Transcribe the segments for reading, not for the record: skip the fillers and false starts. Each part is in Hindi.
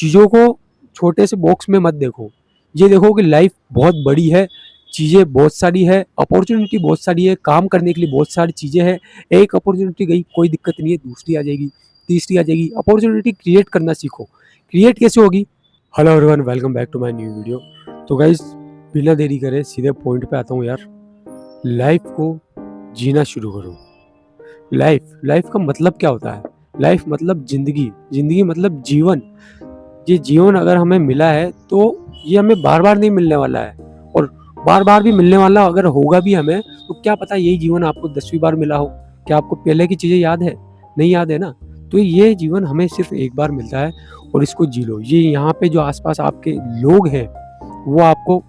चीज़ों को छोटे से बॉक्स में मत देखो। ये देखो कि लाइफ बहुत बड़ी है, चीज़ें बहुत सारी है, अपॉर्चुनिटी बहुत सारी है, काम करने के लिए बहुत सारी चीज़ें हैं। एक अपॉर्चुनिटी गई कोई दिक्कत नहीं है, दूसरी आ जाएगी, तीसरी आ जाएगी। अपॉर्चुनिटी क्रिएट करना सीखो। क्रिएट कैसे होगी? Hello everyone, welcome back to my new video. तो गाइस, बिना देरी करे सीधे पॉइंट पे आता हूँ यार। लाइफ को जीना शुरू करो। लाइफ का मतलब क्या होता है? लाइफ मतलब जिंदगी, जिंदगी मतलब जीवन। ये जीवन अगर हमें मिला है तो ये हमें बार बार नहीं मिलने वाला है, और बार बार भी मिलने वाला अगर होगा भी हमें, तो क्या पता यही जीवन आपको 10वीं बार मिला हो। क्या आपको पहले की चीज़ें याद है? नहीं याद है ना। तो ये जीवन हमें सिर्फ एक बार मिलता है और इसको जी लो। ये यहाँ पे जो आसपास आपके लोग हैं वो आपको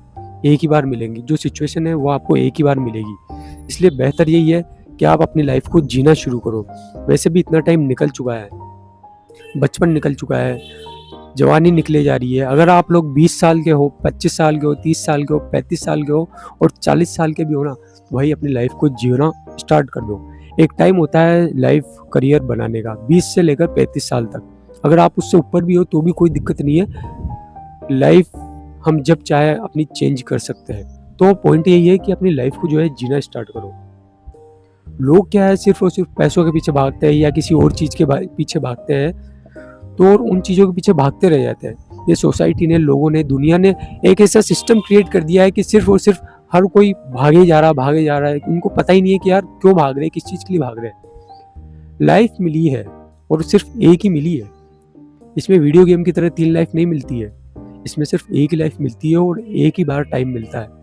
एक ही बार मिलेंगे, जो सिचुएशन है वो आपको एक ही बार मिलेगी। इसलिए बेहतर यही है कि आप अपनी लाइफ को जीना शुरू करो। वैसे भी इतना टाइम निकल चुका है, बचपन निकल चुका है, जवानी निकले जा रही है। अगर आप लोग 20 साल के हो, 25 साल के हो, 30 साल के हो, 35 साल के हो और 40 साल के भी हो ना, तो भाई अपनी लाइफ को जीना स्टार्ट कर दो। एक टाइम होता है लाइफ करियर बनाने का, 20 से लेकर 35 साल तक। अगर आप उससे ऊपर भी हो तो भी कोई दिक्कत नहीं है। लाइफ हम जब चाहे अपनी चेंज कर सकते हैं। तो पॉइंट यही है कि अपनी लाइफ को जो है जीना स्टार्ट करो। लोग क्या है, सिर्फ और सिर्फ पैसों के पीछे भागते हैं या किसी और चीज़ के पीछे भागते हैं, तो और उन चीज़ों के पीछे भागते रह जाते हैं। ये सोसाइटी ने, लोगों ने, दुनिया ने एक ऐसा सिस्टम क्रिएट कर दिया है कि सिर्फ और सिर्फ हर कोई भागे जा रहा है। उनको पता ही नहीं है कि यार क्यों भाग रहे हैं, किस चीज़ के लिए भाग रहे हैं। लाइफ मिली है और सिर्फ एक ही मिली है। इसमें वीडियो गेम की तरह 3 लाइफ नहीं मिलती है, इसमें सिर्फ एक ही लाइफ मिलती है और एक ही बार टाइम मिलता है।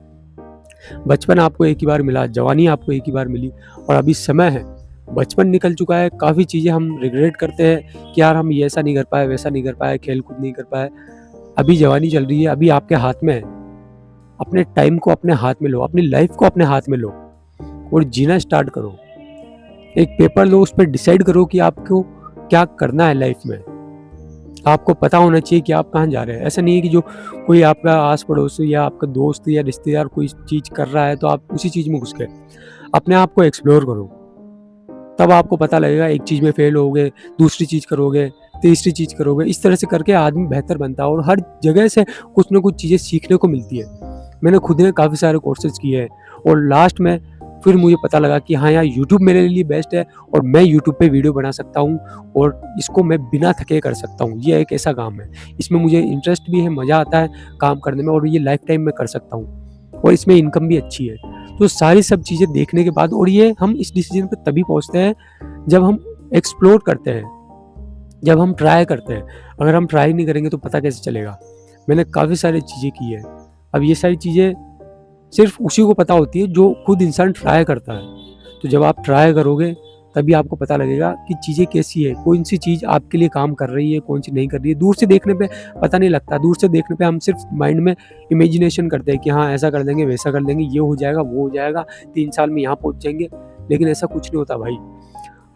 बचपन आपको एक ही बार मिला, जवानी आपको एक ही बार मिली, और अभी समय है। बचपन निकल चुका है, काफ़ी चीज़ें हम रिग्रेट करते हैं कि यार हम ये ऐसा नहीं कर पाए, वैसा नहीं कर पाए, खेल कूद नहीं कर पाए। अभी जवानी चल रही है, अभी आपके हाथ में है। अपने टाइम को अपने हाथ में लो, अपनी लाइफ को अपने हाथ में लो और जीना स्टार्ट करो। एक पेपर लो, उस पर डिसाइड करो कि आपको क्या करना है लाइफ में। आपको पता होना चाहिए कि आप कहाँ जा रहे हैं। ऐसा नहीं है कि जो कोई आपका आस पड़ोसी या आपका दोस्त या रिश्तेदार कोई चीज़ कर रहा है तो आप उसी चीज़ में घुस गए। अपने आप को एक्सप्लोर करो, तब आपको पता लगेगा। एक चीज़ में फेल होगे, दूसरी चीज़ करोगे, तीसरी चीज़ करोगे। इस तरह से करके आदमी बेहतर बनता है और हर जगह से कुछ ना कुछ चीज़ें सीखने को मिलती है। मैंने खुद ने काफ़ी सारे कोर्सेज किए हैं और लास्ट में फिर मुझे पता लगा कि हाँ यार, यूट्यूब मेरे लिए बेस्ट है और मैं यूट्यूब पे वीडियो बना सकता हूँ और इसको मैं बिना थके कर सकता हूँ। ये एक ऐसा काम है, इसमें मुझे इंटरेस्ट भी है, मज़ा आता है काम करने में, और ये लाइफ टाइम में कर सकता हूँ और इसमें इनकम भी अच्छी है। तो सारी सब चीज़ें देखने के बाद, और ये हम इस डिसीजन पे तभी पहुँचते हैं जब हम एक्सप्लोर करते हैं, जब हम ट्राई करते हैं। अगर हम ट्राई नहीं करेंगे तो पता कैसे चलेगा। मैंने काफ़ी सारी चीज़ें की है। अब ये सारी चीज़ें सिर्फ उसी को पता होती है जो खुद इंसान ट्राई करता है। तो जब आप ट्राई करोगे तभी आपको पता लगेगा कि चीज़ें कैसी है, कौन सी चीज़ आपके लिए काम कर रही है, कौन सी नहीं कर रही है। दूर से देखने पे पता नहीं लगता। दूर से देखने पे हम सिर्फ माइंड में इमेजिनेशन करते हैं कि हाँ ऐसा कर देंगे, वैसा कर देंगे, ये हो जाएगा, वो हो जाएगा, 3 साल में यहाँ पहुँच जाएंगे। लेकिन ऐसा कुछ नहीं होता भाई।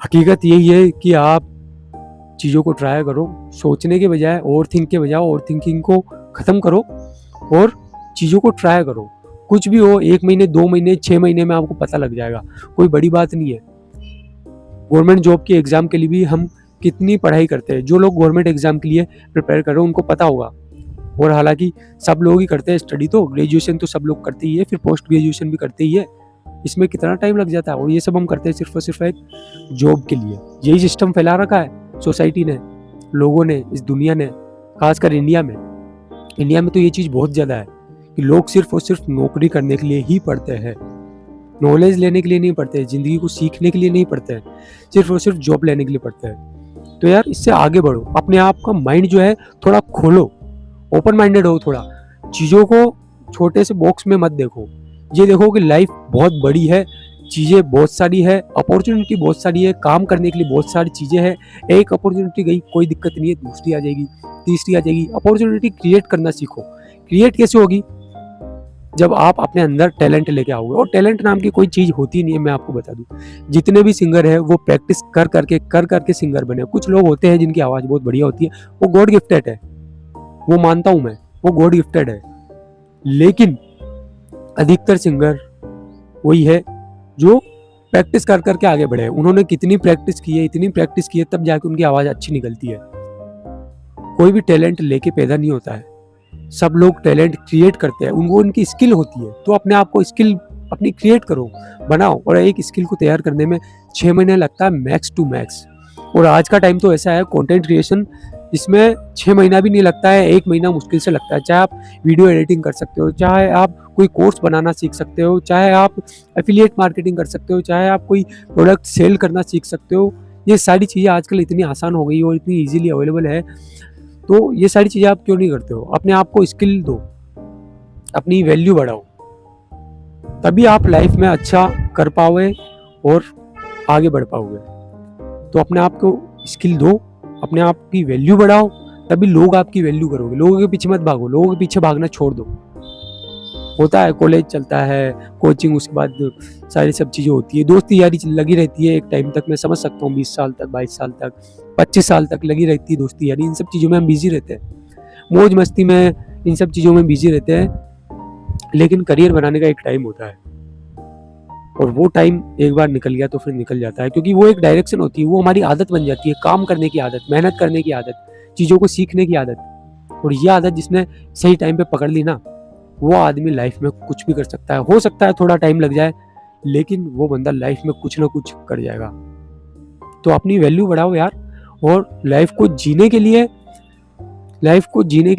हकीकत यही है कि आप चीज़ों को ट्राई करो, सोचने के बजाय, ओवर थिंक के बजाय ओवर थिंकिंग को ख़त्म करो और चीज़ों को ट्राई करो। कुछ भी हो, 1 महीने, 2 महीने, 6 महीने में आपको पता लग जाएगा। कोई बड़ी बात नहीं है। गवर्नमेंट जॉब के एग्ज़ाम के लिए भी हम कितनी पढ़ाई करते हैं। जो लोग गवर्नमेंट एग्ज़ाम के लिए प्रिपेयर कर रहे हैं उनको पता होगा, और हालांकि सब लोग ही करते हैं स्टडी। तो ग्रेजुएशन तो सब लोग करते ही है, फिर पोस्ट ग्रेजुएशन भी करते ही है। इसमें कितना टाइम लग जाता है, और ये सब हम करते हैं सिर्फ और सिर्फ एक जॉब के लिए। यही सिस्टम फैला रखा है सोसाइटी ने, लोगों ने, इस दुनिया ने, खासकर इंडिया में। इंडिया में तो ये चीज़ बहुत ज़्यादा है कि लोग सिर्फ और सिर्फ नौकरी करने के लिए ही पढ़ते हैं, नॉलेज लेने के लिए नहीं पढ़ते हैं, ज़िंदगी को सीखने के लिए नहीं पढ़ते हैं, सिर्फ और सिर्फ जॉब लेने के लिए पढ़ते हैं। तो यार इससे आगे बढ़ो, अपने आप का माइंड जो है थोड़ा खोलो, ओपन माइंडेड हो थोड़ा। चीज़ों को छोटे से बॉक्स में मत देखो। ये देखो कि लाइफ बहुत बड़ी है, चीज़ें बहुत सारी है, अपॉर्चुनिटी बहुत सारी है, काम करने के लिए बहुत सारी चीज़ें हैं। एक अपॉर्चुनिटी गई कोई दिक्कत नहीं है, दूसरी आ जाएगी, तीसरी आ जाएगी। अपॉर्चुनिटी क्रिएट करना सीखो। क्रिएट कैसे होगी? जब आप अपने अंदर टैलेंट लेके आओगे, और टैलेंट नाम की कोई चीज़ होती नहीं है। मैं आपको बता दूं, जितने भी सिंगर हैं वो प्रैक्टिस कर करके सिंगर बने। कुछ लोग होते हैं जिनकी आवाज़ बहुत बढ़िया होती है, वो गॉड गिफ्टेड है, वो मानता हूँ मैं, वो गॉड गिफ्टेड है। लेकिन अधिकतर सिंगर वही है जो प्रैक्टिस कर करके आगे बढ़े। उन्होंने कितनी प्रैक्टिस की है, इतनी प्रैक्टिस की है, तब जाके उनकी आवाज़ अच्छी निकलती है। कोई भी टैलेंट लेके पैदा नहीं होता है, सब लोग टैलेंट क्रिएट करते हैं, उनको उनकी स्किल होती है। तो अपने आप को स्किल अपनी क्रिएट करो, बनाओ। और एक स्किल को तैयार करने में 6 महीने लगता है मैक्स टू मैक्स। और आज का टाइम तो ऐसा है कंटेंट क्रिएशन, इसमें 6 महीना भी नहीं लगता है, 1 महीना मुश्किल से लगता है। चाहे आप वीडियो एडिटिंग कर सकते हो, चाहे आप कोई कोर्स बनाना सीख सकते हो, चाहे आप एफिलिएट मार्केटिंग कर सकते हो, चाहे आप कोई प्रोडक्ट सेल करना सीख सकते हो। ये सारी चीज़ें आजकल इतनी आसान हो गई और इतनी ईजिली अवेलेबल है, तो ये सारी चीज़ें आप क्यों नहीं करते हो? अपने आप को स्किल दो, अपनी वैल्यू बढ़ाओ, तभी आप लाइफ में अच्छा कर पाओगे और आगे बढ़ पाओगे। तो अपने आप को स्किल दो, अपने आप की वैल्यू बढ़ाओ, तभी लोग आपकी वैल्यू करोगे। लोगों के पीछे मत भागो, लोगों के पीछे भागना छोड़ दो। होता है, कॉलेज चलता है, कोचिंग, उसके बाद सारी सब चीज़ें होती है, दोस्ती यारी लगी रहती है एक टाइम तक। मैं समझ सकता हूँ 20 साल तक, 22 साल तक, 25 साल तक लगी रहती है दोस्ती यारी। इन सब चीज़ों में हम बिजी रहते हैं, मौज मस्ती में, इन सब चीज़ों में बिजी रहते हैं। लेकिन करियर बनाने का एक टाइम होता है, और वो टाइम एक बार निकल गया तो फिर निकल जाता है, क्योंकि वो एक डायरेक्शन होती है, वो हमारी आदत बन जाती है, काम करने की आदत, मेहनत करने की आदत, चीज़ों को सीखने की आदत। और ये आदत जिसने सही टाइम पे पकड़ ली ना, वो आदमी लाइफ में कुछ भी कर सकता है। हो सकता है थोड़ा टाइम लग जाए, लेकिन वो बंदा लाइफ में कुछ ना कुछ कर जाएगा। तो अपनी वैल्यू बढ़ाओ यार, और लाइफ को जीने के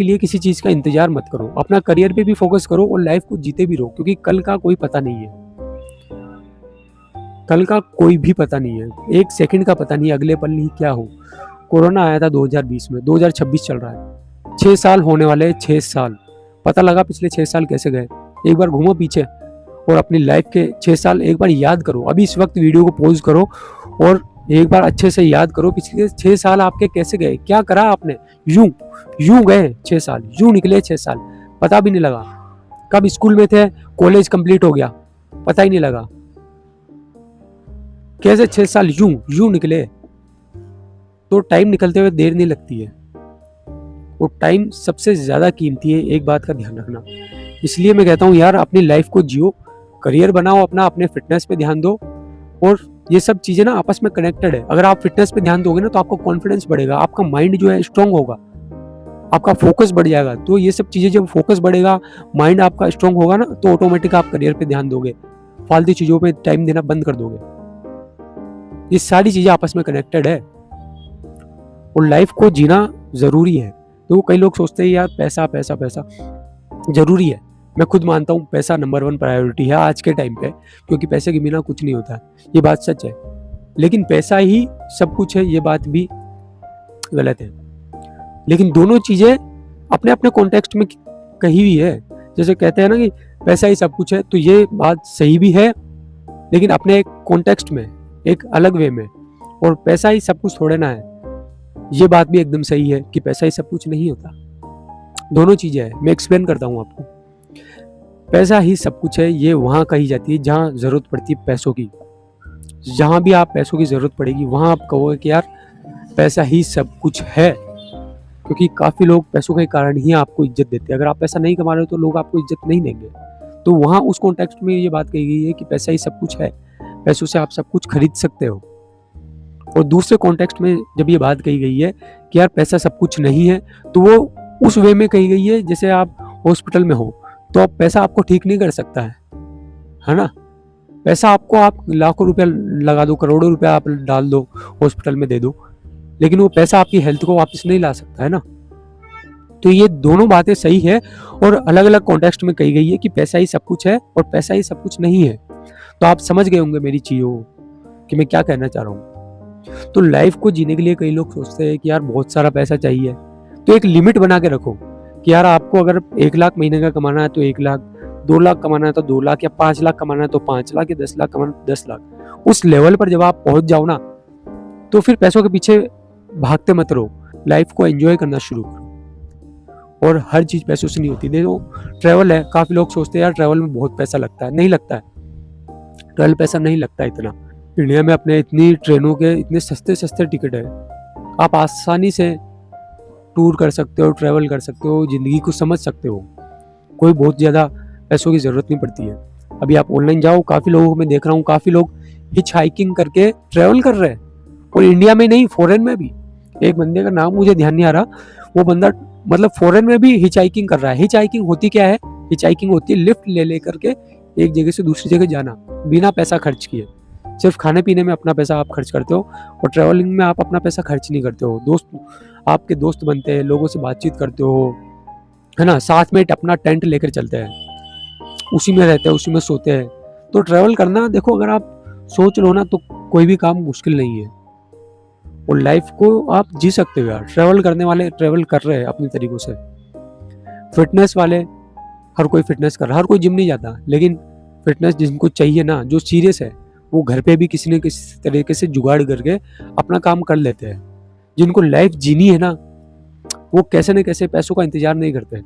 लिए किसी चीज़ का इंतजार मत करो। अपना करियर पे भी फोकस करो और लाइफ को जीते भी रहो, क्योंकि कल का कोई पता नहीं है। कल का कोई भी पता नहीं है, एक सेकंड का पता नहीं है, अगले पल ही क्या हो। कोरोना आया था 2020 में, 2026 चल रहा है, 6 साल होने वाले हैं, 6 साल। पता लगा पिछले 6 साल कैसे गए? एक बार घूमो पीछे और अपनी लाइफ के 6 साल एक बार याद करो। अभी इस वक्त वीडियो को पॉज करो और एक बार अच्छे से याद करो, पिछले 6 साल आपके कैसे गए, क्या करा आपने। यूं गए 6 साल, यूं निकले 6 साल, पता भी नहीं लगा। कब स्कूल में थे, कॉलेज कंप्लीट हो गया, पता ही नहीं लगा। कैसे 6 साल यूं निकले। तो टाइम निकलते हुए देर नहीं लगती है, और टाइम सबसे ज्यादा कीमती है, एक बात का ध्यान रखना। इसलिए मैं कहता हूँ यार, अपनी लाइफ को जियो, करियर बनाओ अपना, अपने फिटनेस पे ध्यान दो। और ये सब चीजें ना आपस में कनेक्टेड है। अगर आप फिटनेस पे ध्यान दोगे ना, तो आपको कॉन्फिडेंस बढ़ेगा, आपका माइंड जो है स्ट्रांग होगा, आपका फोकस बढ़ जाएगा। तो ये सब चीजें, जब फोकस बढ़ेगा, माइंड आपका स्ट्रांग होगा ना, तो ऑटोमेटिक आप करियर पे ध्यान दोगे, फालतू चीजों पे टाइम देना बंद कर दोगे। ये सारी चीजें आपस में कनेक्टेड है, और लाइफ को जीना जरूरी है। तो कई लोग सोचते हैं यार पैसा पैसा पैसा, जरूरी है। मैं खुद मानता हूँ पैसा नंबर 1 प्रायोरिटी है आज के टाइम पे, क्योंकि पैसे के बिना कुछ नहीं होता, ये बात सच है। लेकिन पैसा ही सब कुछ है, ये बात भी गलत है। लेकिन दोनों चीजें अपने अपने कॉन्टेक्स्ट में कही हुई है। जैसे कहते हैं ना कि पैसा ही सब कुछ है, तो ये बात सही भी है, लेकिन अपने एक कॉन्टेक्स्ट में, एक अलग वे में। और पैसा ही सब कुछ थोड़े ना है, ये बात भी एकदम सही है कि पैसा ही सब कुछ नहीं होता। दोनों चीजें हैं, मैं एक्सप्लेन करता हूँ आपको। पैसा ही सब कुछ है, ये वहां कही जाती है जहां जरूरत पड़ती है पैसों की। जहां भी आप पैसों की जरूरत पड़ेगी, वहां आप कहोगे कि यार पैसा ही सब कुछ है, क्योंकि काफी लोग पैसों के कारण ही आपको इज्जत देते हैं। अगर आप पैसा नहीं कमा रहे हो तो लोग आपको इज्जत नहीं देंगे। तो वहां उस कॉन्टेक्स्ट में ये बात कही गई है कि पैसा ही सब कुछ है, पैसों से आप सब कुछ खरीद सकते हो। और दूसरे कॉन्टेक्स्ट में जब ये बात कही गई है कि यार पैसा सब कुछ नहीं है, तो वो उस वे में कही गई है, जैसे आप हॉस्पिटल में हो तो अब पैसा आपको ठीक नहीं कर सकता है ना। पैसा आपको, आप लाखों रुपया लगा दो, करोड़ों रुपया आप डाल दो, हॉस्पिटल में दे दो, लेकिन वो पैसा आपकी हेल्थ को वापस नहीं ला सकता है ना। तो ये दोनों बातें सही है, और अलग अलग कॉन्टेक्स्ट में कही गई है कि पैसा ही सब कुछ है और पैसा ही सब कुछ नहीं है। तो आप समझ गए होंगे मेरी चीजों कि मैं क्या कहना चाह रहा हूँ। तो लाइफ को जीने के लिए कई लोग सोचते हैं कि यार बहुत सारा पैसा चाहिए, तो एक लिमिट बना के रखो कि यार आपको अगर 1 लाख महीने का कमाना है तो 1 लाख, 2 लाख कमाना है तो 2 लाख, या 5 लाख कमाना है तो 5 लाख, या 10 लाख कमाना है तो 10 लाख। उस लेवल पर जब आप पहुंच जाओ ना, तो फिर पैसों के पीछे भागते मत रहो, लाइफ को एंजॉय करना शुरू करो। और हर चीज पैसों से नहीं होती। देखो ट्रैवल है, काफी लोग सोचते हैं यार ट्रैवल में बहुत पैसा लगता है, नहीं लगता है, ट्रैवल पैसा नहीं लगता इतना। इंडिया में अपने इतनी ट्रेनों के इतने सस्ते सस्ते टिकट है, आप आसानी से टूर कर सकते हो, ट्रैवल कर सकते हो, जिंदगी को समझ सकते हो, कोई बहुत ज्यादा पैसों की जरूरत नहीं पड़ती है। अभी आप ऑनलाइन जाओ, काफी लोगों को मैं देख रहा हूँ, काफी लोग हिच हाइकिंग करके ट्रैवल कर रहे हैं, और इंडिया में नहीं, फॉरेन में भी। एक बंदे का नाम मुझे ध्यान नहीं आ रहा, वो बंदा मतलब फॉरेन में भी हिचहाइकिंग कर रहा है। हिचहाइकिंग होती क्या है? हिचहाइकिंग होती है लिफ्ट ले लेकर के एक जगह से दूसरी जगह जाना बिना पैसा खर्च किए। सिर्फ खाने पीने में अपना पैसा आप खर्च करते हो और ट्रैवलिंग में आप अपना पैसा खर्च नहीं करते हो। आपके दोस्त बनते हैं, लोगों से बातचीत करते हो, है ना, साथ में अपना टेंट लेकर चलते हैं, उसी में रहते हैं, उसी में सोते हैं। तो ट्रैवल करना देखो, अगर आप सोच लो ना तो कोई भी काम मुश्किल नहीं है और लाइफ को आप जी सकते हो यार। ट्रैवल करने वाले ट्रैवल कर रहे हैं अपने तरीकों से। फिटनेस वाले, हर कोई फिटनेस कर रहा है, हर कोई जिम नहीं जाता, लेकिन फिटनेस जिनको चाहिए ना, जो सीरियस है, वो घर पे भी किसी न किसी तरीके से जुगाड़ करके अपना काम कर लेते हैं। जिनको लाइफ जीनी है ना, वो कैसे न कैसे पैसों का इंतजार नहीं करते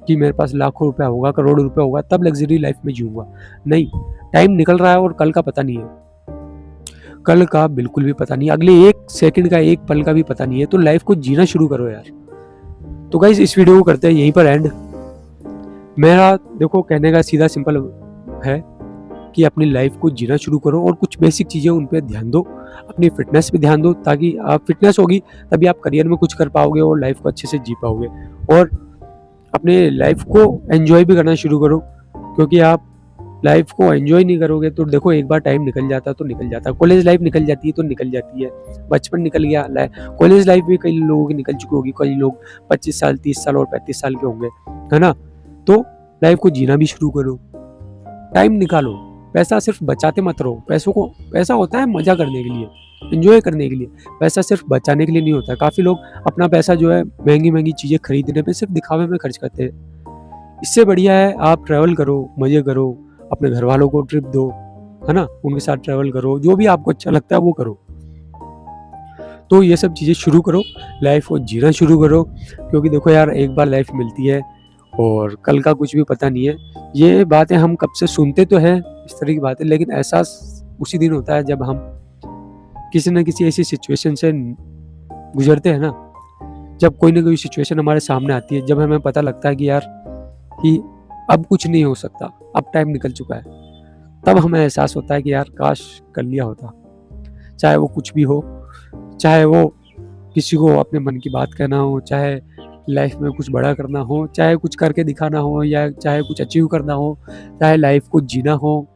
कि मेरे पास लाखों रुपया होगा, करोड़ों रुपया होगा तब लग्जरी लाइफ में जीऊंगा। नहीं, टाइम निकल रहा है और कल का पता नहीं है, कल का बिल्कुल भी पता नहीं, अगले एक सेकंड का, एक पल का भी पता नहीं है। तो लाइफ को जीना शुरू करो यार। तो गाइस इस वीडियो को करते हैं यहीं पर एंड। मेरा देखो कहने का सीधा सिंपल है कि अपनी लाइफ को जीना शुरू करो और कुछ बेसिक चीज़ें उन पे ध्यान दो, अपनी फिटनेस पे ध्यान दो, ताकि आप फिटनेस होगी तभी आप करियर में कुछ कर पाओगे और लाइफ को अच्छे से जी पाओगे। और अपने लाइफ को एंजॉय भी करना शुरू करो, क्योंकि आप लाइफ को एंजॉय नहीं करोगे तो देखो एक बार टाइम निकल जाता है तो निकल जाता है। कॉलेज लाइफ निकल जाती है तो निकल जाती है, बचपन निकल गया, कॉलेज लाइफ भी कई लोगों की निकल चुकी होगी, कई लोग 25 साल 30 साल और 35 साल के होंगे, है ना। तो लाइफ को जीना भी शुरू करो, टाइम निकालो। पैसा सिर्फ बचाते मत रहो। पैसा होता है मजा करने के लिए, एंजॉय करने के लिए, पैसा सिर्फ बचाने के लिए नहीं होता। काफ़ी लोग अपना पैसा जो है महंगी महंगी चीज़ें खरीदने पे सिर्फ दिखावे में खर्च करते हैं। इससे बढ़िया है आप ट्रैवल करो, मज़े करो, अपने घर वालों को ट्रिप दो, है ना, उनके साथ ट्रैवल करो, जो भी आपको अच्छा लगता है वो करो। तो ये सब चीज़ें शुरू करो, लाइफ को जीना शुरू करो, क्योंकि देखो यार एक बार लाइफ मिलती है और कल का कुछ भी पता नहीं है। ये बातें हम कब से सुनते तो हैं इस तरह की बातें, लेकिन एहसास उसी दिन होता है जब हम किसी न किसी ऐसी सिचुएशन से गुजरते हैं ना, जब कोई ना कोई सिचुएशन हमारे सामने आती है, जब हमें पता लगता है कि यार कि अब कुछ नहीं हो सकता, अब टाइम निकल चुका है, तब हमें एहसास होता है कि यार काश कर लिया होता। चाहे वो कुछ भी हो, चाहे वो किसी को अपने मन की बात कहना हो, चाहे लाइफ में कुछ बड़ा करना हो, चाहे कुछ करके दिखाना हो, या चाहे कुछ अचीव करना हो, चाहे लाइफ को जीना हो,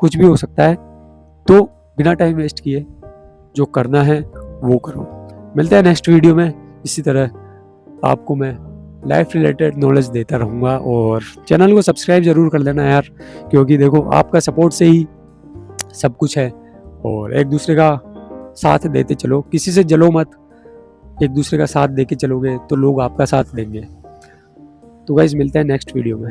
कुछ भी हो सकता है। तो बिना टाइम वेस्ट किए जो करना है वो करो। मिलते हैं नेक्स्ट वीडियो में। इसी तरह आपको मैं लाइफ रिलेटेड नॉलेज देता रहूँगा और चैनल को सब्सक्राइब ज़रूर कर लेना यार, क्योंकि देखो आपका सपोर्ट से ही सब कुछ है। और एक दूसरे का साथ देते चलो, किसी से जलो मत, एक दूसरे का साथ देके चलोगे तो लोग आपका साथ देंगे। तो गाइस मिलते हैं नेक्स्ट वीडियो में।